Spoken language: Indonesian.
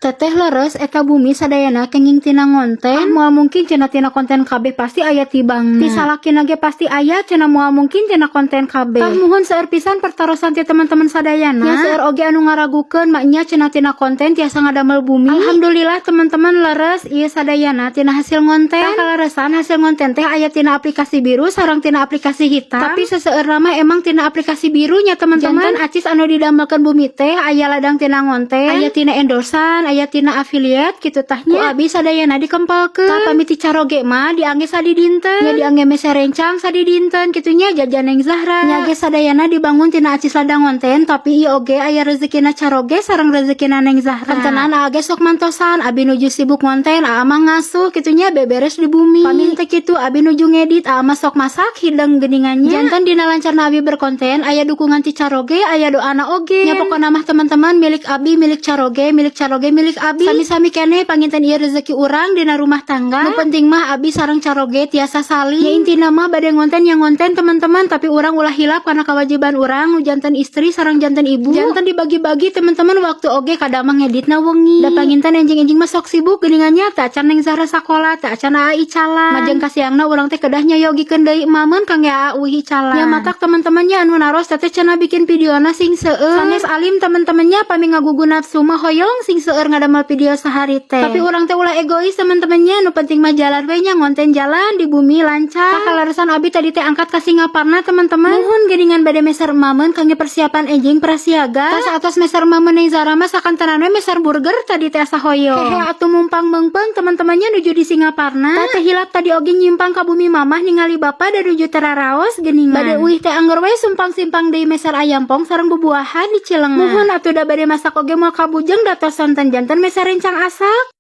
Teteh leres eta bumi sadayana kenging tina ngonten. Moal mungkin cenah tina konten kabeh pasti aya tibangna. Ti salakina ge pasti aya cenah moal mungkin tina konten kabeh. Tah muhun seueur pisan pertarosan ti teman-teman sadayana. Nya seueur oge anu ngaragukeun maknya cenah tina konten tiasa ngadamel bumi. Alhamdulillah teman-teman leres ieu sadayana tina hasil ngonten. Tah kaleresan hasil ngonten teh aya tina aplikasi biru sareng tina aplikasi hitam. Tapi seseueurna mah emang tina aplikasi birunya teman-teman. Janten acis anu didamelkeun bumi teh aya ladang tina ngonten, aya tina endorsan, aya tina affiliate kitu tahnya. Ku abdi sadayana dikempelkeun. Tah pamiti caroge mah diangge sadi dinten. Nya diangge mese rencang sadi dinten kitunya jajan Neng Zahra. Nya ge sadayana dibangun tina acis ladang ngonten tapi ieu oge aya rezekina caroge sareng rezekina Neng Zahra. Kentenan age sok mantosan abi nuju sibuk ngonten aa mah ngasuh kitunya beberes di bumi. Pami teh kitu abi nuju ngedit aa mah sok masak hidang geuningannya. Janten dina lancarna abi berkonten aya dukungan ti caroge aya doana oge. Nya pokona mah teman-teman milik abi milik caroge milik abi. Sami-sami keneh panginten ieu rezeki urang dina rumah tangga. Nu penting mah abi sareng caroge tiasa saling. Ya intina mah bade ngonten yang ngonten teman-teman tapi urang ulah hilap karena kewajiban urang nu janten istri sareng janten ibu. Janten dibagi-bagi teman-teman waktu oge kada mah ngeditna wengi. Da panginten enjing-enjing mah sok sibuk geuningannya teu acan Neng Zahra sakola teu acan Ai calan. Majeng kasiangna urang teh kedah nyayogikeun deui mamun kangge Uhi calan. Ya matak teman-temannya anu naros teh cenah bikin videona sing seueur. Sanes alim teman-temannya pami ngagugu nafsu mah hoyong sing seueur ngadamel video sehari teh. Tapi urang teh ulah egois teman-temannya nu penting mah jalan we nya ngonten jalan di bumi lancar. Tah kaleresan abi tadi teh angkat ka Singaparna teman-teman. Nuhun geuningan bade meser mamen kangge persiapan enjing prasiaga. Tas atos meser mamen Neng Zahra mah sakantenan we meser burger tadi teh asa hoyong. Hehe atuh mumpang meungpeung teman-temannya nuju di Singaparna. Tah teh hilap tadi oge nyimpang ka bumi mamah ningali bapa dan nuju teraraos geuningan. Bade uih teh angger we sumpang-simpang deui meser ayampong sareng bubuahan di Cileunga. Muhun atuh da bade masak oge moal kabujeng datos sonten janten meser rencang asak.